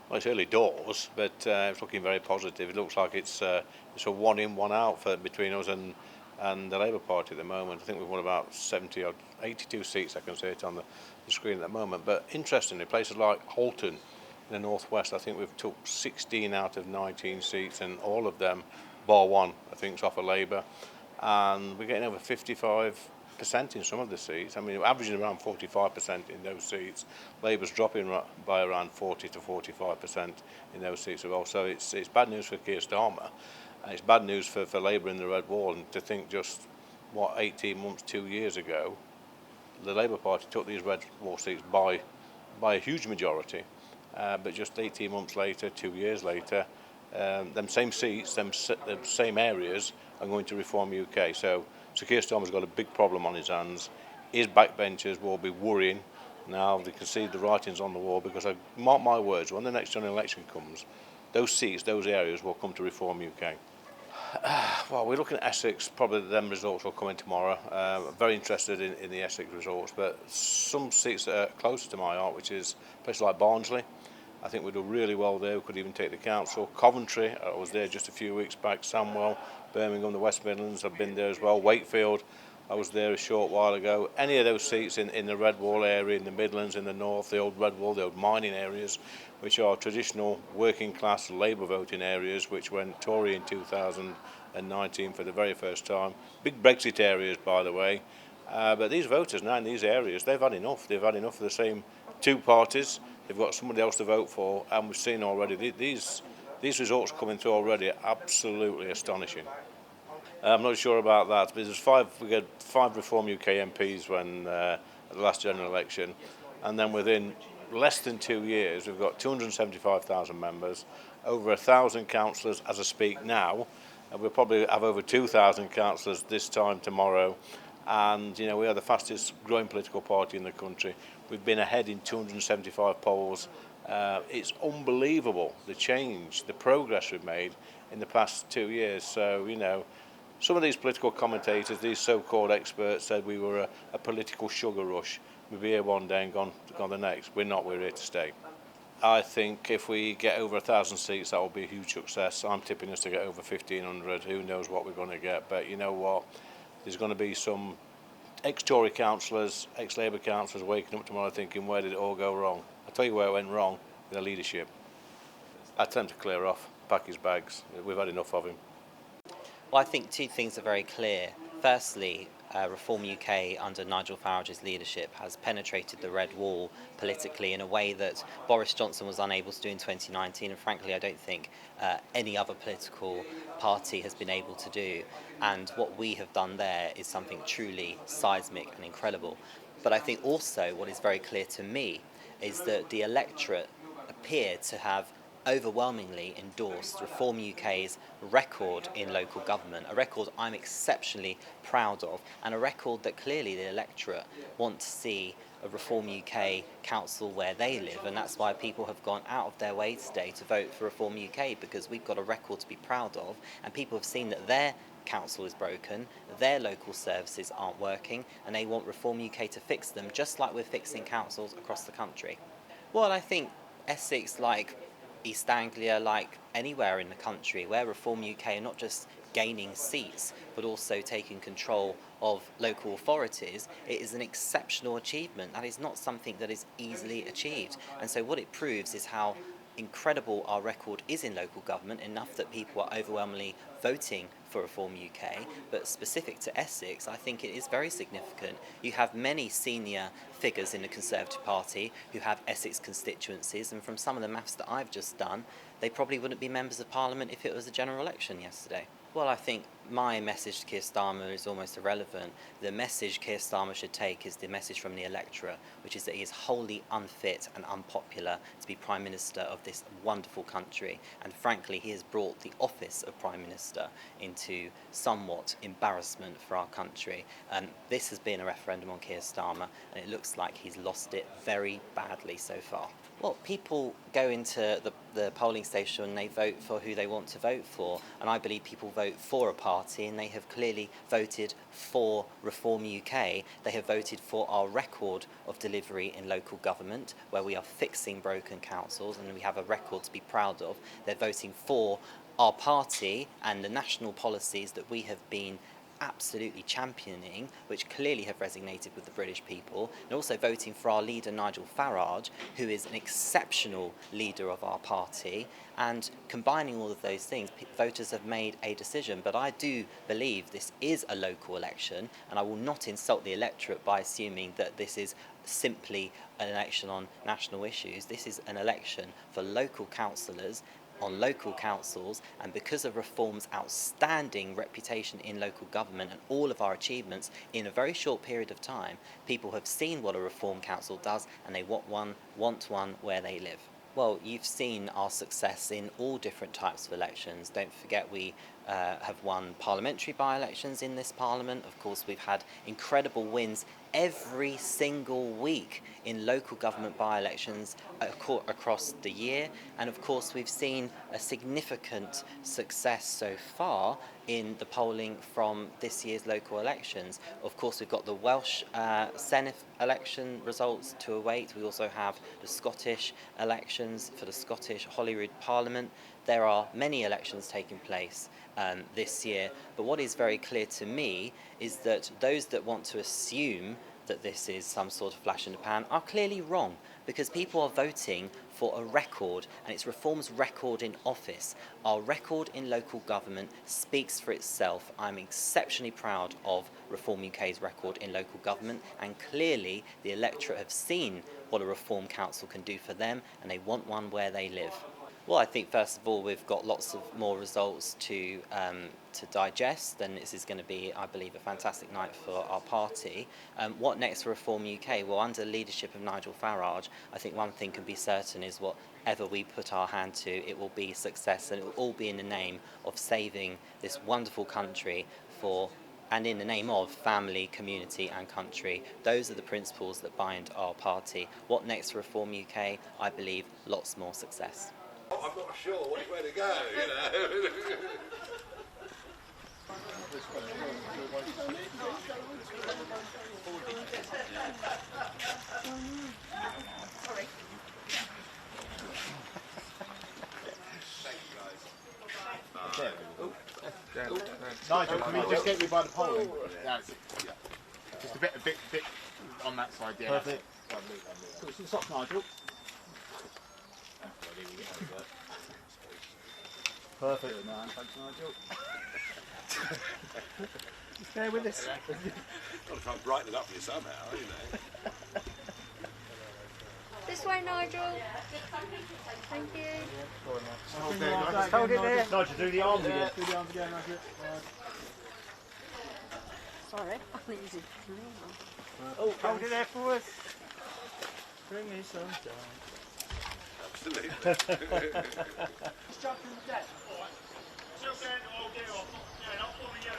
Well, it's early doors, but it's looking very positive. It looks like it's a one in, one out between us and the Labour Party at the moment. I think we've won about 70 or 82 seats. I can see it on the screen at the moment. But interestingly, places like Halton in the northwest, I think we've took 16 out of 19 seats, and all of them, bar one, I think, is off of Labour, and we're getting over 55% in some of the seats. I mean, we're averaging around 45% in those seats. Labour's dropping by around 40 to 45% in those seats as well. So it's bad news for Keir Starmer, and it's bad news for Labour in the Red Wall. And to think just, 18 months, 2 years ago, the Labour Party took these Red Wall seats by a huge majority. But just 18 months later, 2 years later, them same seats, them same areas are going to Reform UK. So Keir Starmer's got a big problem on his hands. His backbenchers will be worrying now. They can see the writings on the wall, because mark my words, when the next general election comes, those seats, those areas will come to Reform UK. Well, we're looking at Essex. Probably them results will come in tomorrow. Very interested in the Essex results, but some seats that are closer to my heart, which is places like Barnsley. I think we do really well there. We could even take the council. Coventry, I was there just a few weeks back. Sandwell, Birmingham, the West Midlands, I've been there as well. Wakefield, I was there a short while ago. Any of those seats in the Red Wall area, in the Midlands, in the North, the old Red Wall, the old mining areas, which are traditional working class Labour voting areas, which went Tory in 2019 for the very first time. Big Brexit areas, by the way. But these voters now in these areas, they've had enough. They've had enough of the same two parties. They've got somebody else to vote for, and we've seen already these results coming through already are absolutely astonishing. I'm not sure about that, but we got five Reform UK MPs when at the last general election, and then within less than 2 years we've got 275,000 members, over 1,000 councillors as I speak now, and we'll probably have over 2,000 councillors this time tomorrow. And we are the fastest growing political party in the country. We've been ahead in 275 polls. It's unbelievable, the change, the progress we've made in the past 2 years. So, some of these political commentators, these so-called experts, said we were a political sugar rush. We'll be here one day and gone the next. We're not, we're here to stay. I think if we get over 1,000 seats, that will be a huge success. I'm tipping us to get over 1,500. Who knows what we're going to get, but you know what? There's going to be some ex-Tory councillors, ex-Labour councillors waking up tomorrow thinking, where did it all go wrong? I'll tell you where it went wrong, the leadership. I tell him to clear off, pack his bags. We've had enough of him. Well, I think two things are very clear. Firstly, Reform UK under Nigel Farage's leadership has penetrated the Red Wall politically in a way that Boris Johnson was unable to do in 2019, and frankly I don't think any other political party has been able to do. And what we have done there is something truly seismic and incredible. But I think also what is very clear to me is that the electorate appear to have overwhelmingly endorsed Reform UK's record in local government, a record I'm exceptionally proud of, and a record that clearly the electorate want to see a Reform UK council where they live, and that's why people have gone out of their way today to vote for Reform UK, because we've got a record to be proud of, and people have seen that their council is broken, their local services aren't working, and they want Reform UK to fix them, just like we're fixing councils across the country. Well, I think Essex, like East Anglia, like anywhere in the country where Reform UK are not just gaining seats but also taking control of local authorities, it is an exceptional achievement. That is not something that is easily achieved, and so what it proves is how incredible our record is in local government, enough that people are overwhelmingly voting for Reform UK. But specific to Essex, I think it is very significant. You have many senior figures in the Conservative Party who have Essex constituencies, and from some of the maths that I've just done, they probably wouldn't be members of Parliament if it was a general election yesterday. Well, I think my message to Keir Starmer is almost irrelevant. The message Keir Starmer should take is the message from the electorate, which is that he is wholly unfit and unpopular to be Prime Minister of this wonderful country. And frankly, he has brought the office of Prime Minister into somewhat embarrassment for our country. This has been a referendum on Keir Starmer, and it looks like he's lost it very badly so far. Well, people go into the polling station and they vote for who they want to vote for, and I believe people vote for a party party, and they have clearly voted for Reform UK. They have voted for our record of delivery in local government, where we are fixing broken councils, and we have a record to be proud of. They're voting for our party and the national policies that we have been absolutely championing, which clearly have resonated with the British people, and also voting for our leader Nigel Farage, who is an exceptional leader of our party. And combining all of those things, voters have made a decision. But I do believe this is a local election, and I will not insult the electorate by assuming that this is simply an election on national issues. This is an election for local councillors on local councils, and because of Reform's outstanding reputation in local government and all of our achievements in a very short period of time, people have seen what a Reform council does, and they want one where they live. Well, you've seen our success in all different types of elections. Don't forget we have won parliamentary by-elections in this parliament. Of course, we've had incredible wins every single week in local government by-elections across the year. And of course, we've seen a significant success so far in the polling from this year's local elections. Of course, we've got the Welsh Senedd election results to await. We also have the Scottish elections for the Scottish Holyrood Parliament. There are many elections taking place this year, but what is very clear to me is that those that want to assume that this is some sort of flash in the pan are clearly wrong, because people are voting for a record, and it's Reform's record in office. Our record in local government speaks for itself. I'm exceptionally proud of Reform UK's record in local government, and clearly the electorate have seen what a Reform council can do for them, and they want one where they live. Well, I think first of all we've got lots of more results to digest, and this is going to be, I believe, a fantastic night for our party. What next for Reform UK? Well, under the leadership of Nigel Farage, I think one thing can be certain is whatever we put our hand to, it will be success, and it will all be in the name of saving this wonderful country and in the name of family, community and country. Those are the principles that bind our party. What next for Reform UK? I believe lots more success. I'm not sure which way to go, you know. Nigel, can we just get you by the polling? That's it. Yeah. Just a bit on that side, yeah. Perfect. Put some socks, Nigel. Perfect. Good man, thanks Nigel. Just bear with us. Got to try and brighten it up for you somehow, you know. This way, Nigel. Thank you. Hold it there. Nigel, do the arms again. Do the arms again, Nigel. Sorry, I think you did. Oh, hold it there for us. Bring me some down. Absolutely. Just jump in the deck. Alright. Still going, I'll get off. Yeah, not for you.